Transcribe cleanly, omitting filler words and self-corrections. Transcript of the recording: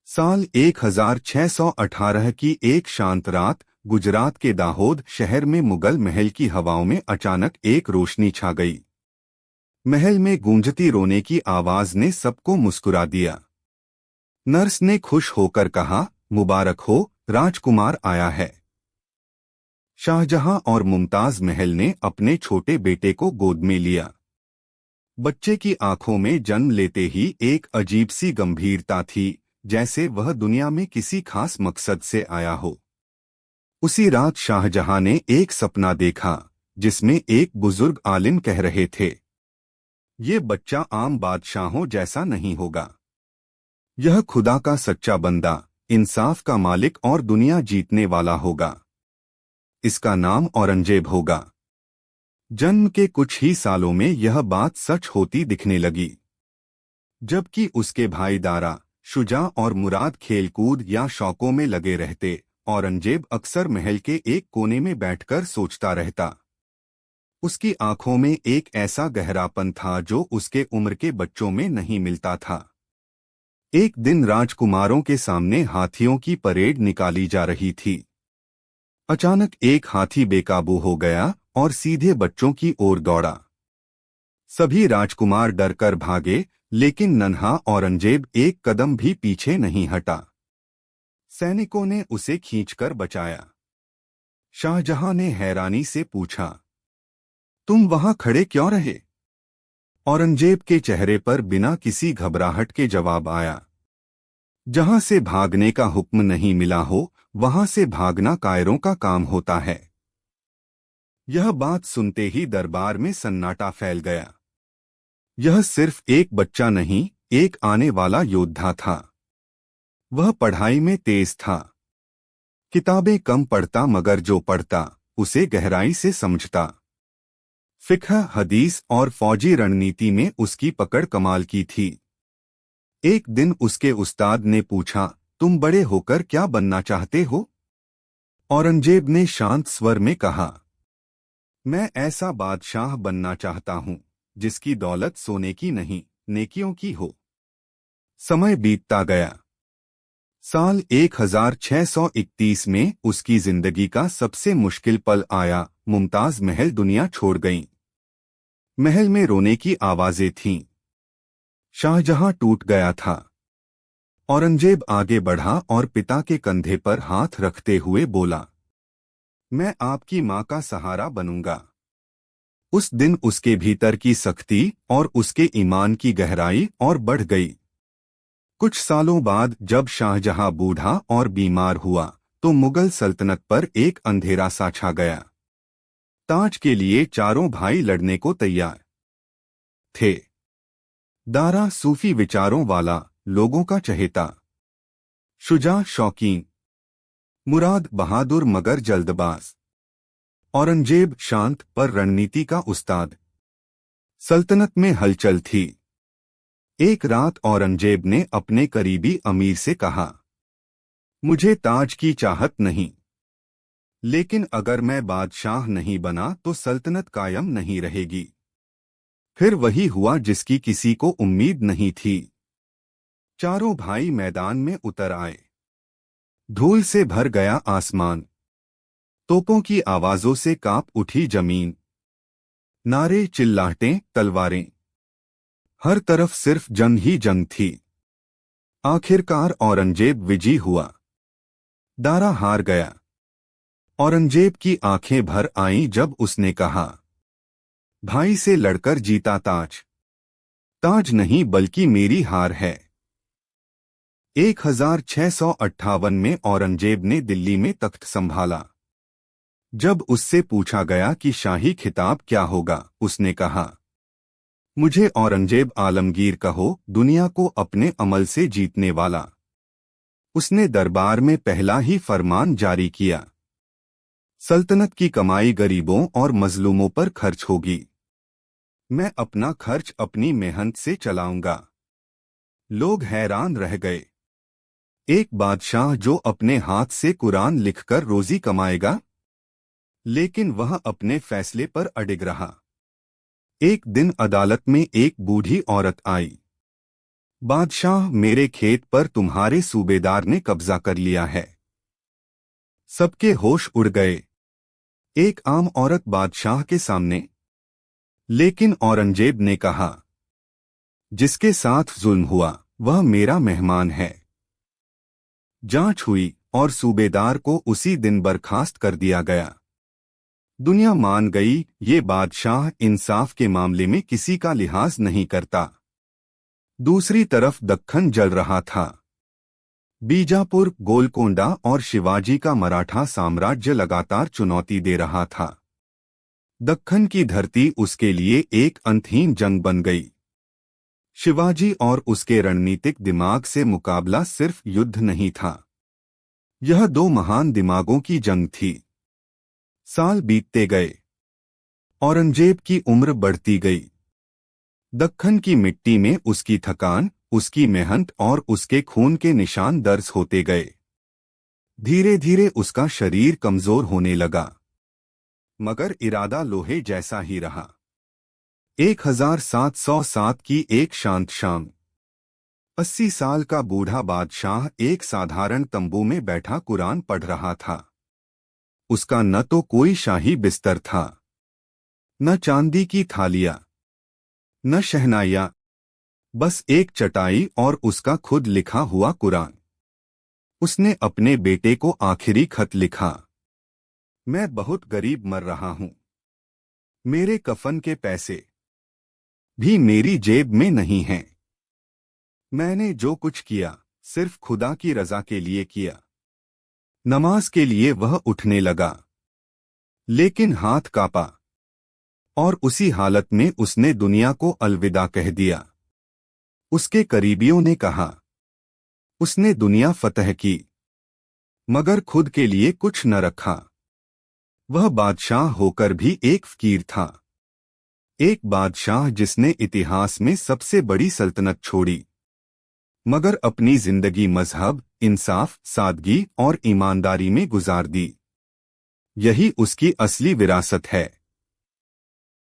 साल 1618 की एक शांत रात गुजरात के दाहोद शहर में मुगल महल की हवाओं में अचानक एक रोशनी छा गई। महल में गूंजती रोने की आवाज ने सबको मुस्कुरा दिया। नर्स ने खुश होकर कहा, मुबारक हो, राजकुमार आया है। शाहजहां और मुमताज महल ने अपने छोटे बेटे को गोद में लिया। बच्चे की आंखों में जन्म लेते ही एक अजीब सी गंभीरता थी, जैसे वह दुनिया में किसी खास मकसद से आया हो। उसी रात शाहजहां ने एक सपना देखा, जिसमें एक बुजुर्ग आलिम कह रहे थे, ये बच्चा आम बादशाहों जैसा नहीं होगा। यह खुदा का सच्चा बंदा, इंसाफ का मालिक और दुनिया जीतने वाला होगा। इसका नाम औरंगजेब होगा। जन्म के कुछ ही सालों में यह बात सच होती दिखने लगी। जबकि उसके भाई दारा, शुजा और मुराद खेलकूद या शौकों में लगे रहते, औरंगजेब अक्सर महल के एक कोने में बैठकर सोचता रहता। उसकी आंखों में एक ऐसा गहरापन था जो उसके उम्र के बच्चों में नहीं मिलता था। एक दिन राजकुमारों के सामने हाथियों की परेड निकाली जा रही थी। अचानक एक हाथी बेकाबू हो गया और सीधे बच्चों की ओर दौड़ा। सभी राजकुमार डरकर भागे, लेकिन नन्हा औरंगजेब एक कदम भी पीछे नहीं हटा। सैनिकों ने उसे खींचकर बचाया। शाहजहां ने हैरानी से पूछा, तुम वहां खड़े क्यों रहे? औरंगजेब के चेहरे पर बिना किसी घबराहट के जवाब आया, जहां से भागने का हुक्म नहीं मिला हो, वहां से भागना कायरों का काम होता है। यह बात सुनते ही दरबार में सन्नाटा फैल गया। यह सिर्फ एक बच्चा नहीं, एक आने वाला योद्धा था। वह पढ़ाई में तेज था। किताबें कम पढ़ता, मगर जो पढ़ता उसे गहराई से समझता। फिक्ह, हदीस और फौजी रणनीति में उसकी पकड़ कमाल की थी। एक दिन उसके उस्ताद ने पूछा, तुम बड़े होकर क्या बनना चाहते हो? औरंगजेब ने शांत स्वर में कहा, मैं ऐसा बादशाह बनना चाहता हूं जिसकी दौलत सोने की नहीं, नेकियों की हो। समय बीतता गया। साल 1631 में उसकी जिंदगी का सबसे मुश्किल पल आया। मुमताज महल दुनिया छोड़ गईं। महल में रोने की आवाजें थीं। शाहजहां टूट गया था। औरंगजेब आगे बढ़ा और पिता के कंधे पर हाथ रखते हुए बोला, मैं आपकी मां का सहारा बनूंगा। उस दिन उसके भीतर की सख्ती और उसके ईमान की गहराई और बढ़ गई। कुछ सालों बाद जब शाहजहां बूढ़ा और बीमार हुआ, तो मुगल सल्तनत पर एक अंधेरा सा छा गया। ताज के लिए चारों भाई लड़ने को तैयार थे। दारा सूफी विचारों वाला, लोगों का चहेता। शुजा शौकीन। मुराद बहादुर मगर जल्दबाज। औरंगजेब शांत पर रणनीति का उस्ताद। सल्तनत में हलचल थी। एक रात औरंगजेब ने अपने करीबी अमीर से कहा, मुझे ताज की चाहत नहीं, लेकिन अगर मैं बादशाह नहीं बना तो सल्तनत कायम नहीं रहेगी। फिर वही हुआ जिसकी किसी को उम्मीद नहीं थी। चारों भाई मैदान में उतर आए। धूल से भर गया आसमान। तोपों की आवाजों से कांप उठी जमीन। नारे, चिल्लाहटें, तलवारें, हर तरफ सिर्फ जंग ही जंग थी। आखिरकार औरंगजेब विजयी हुआ। दारा हार गया। औरंगजेब की आंखें भर आईं जब उसने कहा, भाई से लड़कर जीता ताज। ताज नहीं बल्कि मेरी हार है। 1658 में औरंगजेब ने दिल्ली में तख्त संभाला। जब उससे पूछा गया कि शाही खिताब क्या होगा, उसने कहा, मुझे औरंगजेब आलमगीर कहो, दुनिया को अपने अमल से जीतने वाला। उसने दरबार में पहला ही फरमान जारी किया, सल्तनत की कमाई गरीबों और मजलूमों पर खर्च होगी। मैं अपना खर्च अपनी मेहनत से चलाऊंगा। लोग हैरान रह गए। एक बादशाह जो अपने हाथ से कुरान लिखकर रोजी कमाएगा? लेकिन वह अपने फैसले पर अडिग रहा। एक दिन अदालत में एक बूढ़ी औरत आई। बादशाह, मेरे खेत पर तुम्हारे सूबेदार ने कब्जा कर लिया है। सबके होश उड़ गए। एक आम औरत बादशाह के सामने। लेकिन औरंगजेब ने कहा, जिसके साथ जुल्म हुआ वह मेरा मेहमान है। जांच हुई और सूबेदार को उसी दिन बर्खास्त कर दिया गया। दुनिया मान गई, ये बादशाह इंसाफ के मामले में किसी का लिहाज नहीं करता। दूसरी तरफ दक्खन जल रहा था। बीजापुर, गोलकोंडा और शिवाजी का मराठा साम्राज्य लगातार चुनौती दे रहा था। दक्खन की धरती उसके लिए एक अंतहीन जंग बन गई। शिवाजी और उसके रणनीतिक दिमाग से मुकाबला सिर्फ युद्ध नहीं था, यह दो महान दिमागों की जंग थी। साल बीतते गए। औरंगजेब की उम्र बढ़ती गई। दक्खन की मिट्टी में उसकी थकान, उसकी मेहनत और उसके खून के निशान दर्ज होते गए। धीरे धीरे उसका शरीर कमजोर होने लगा, मगर इरादा लोहे जैसा ही रहा। 1707 की एक शांत शाम 80 साल का बूढ़ा बादशाह एक साधारण तंबू में बैठा कुरान पढ़ रहा था। उसका न तो कोई शाही बिस्तर था, न चांदी की थालियां, न शहनाइयां, बस एक चटाई और उसका खुद लिखा हुआ कुरान। उसने अपने बेटे को आखिरी खत लिखा, मैं बहुत गरीब मर रहा हूं। मेरे कफन के पैसे भी मेरी जेब में नहीं हैं। मैंने जो कुछ किया सिर्फ खुदा की रजा के लिए किया। नमाज के लिए वह उठने लगा, लेकिन हाथ कांपा और उसी हालत में उसने दुनिया को अलविदा कह दिया। उसके करीबियों ने कहा, उसने दुनिया फतह की, मगर खुद के लिए कुछ न रखा। वह बादशाह होकर भी एक फकीर था। एक बादशाह जिसने इतिहास में सबसे बड़ी सल्तनत छोड़ी, मगर अपनी जिंदगी मजहब, इंसाफ, सादगी और ईमानदारी में गुजार दी। यही उसकी असली विरासत है।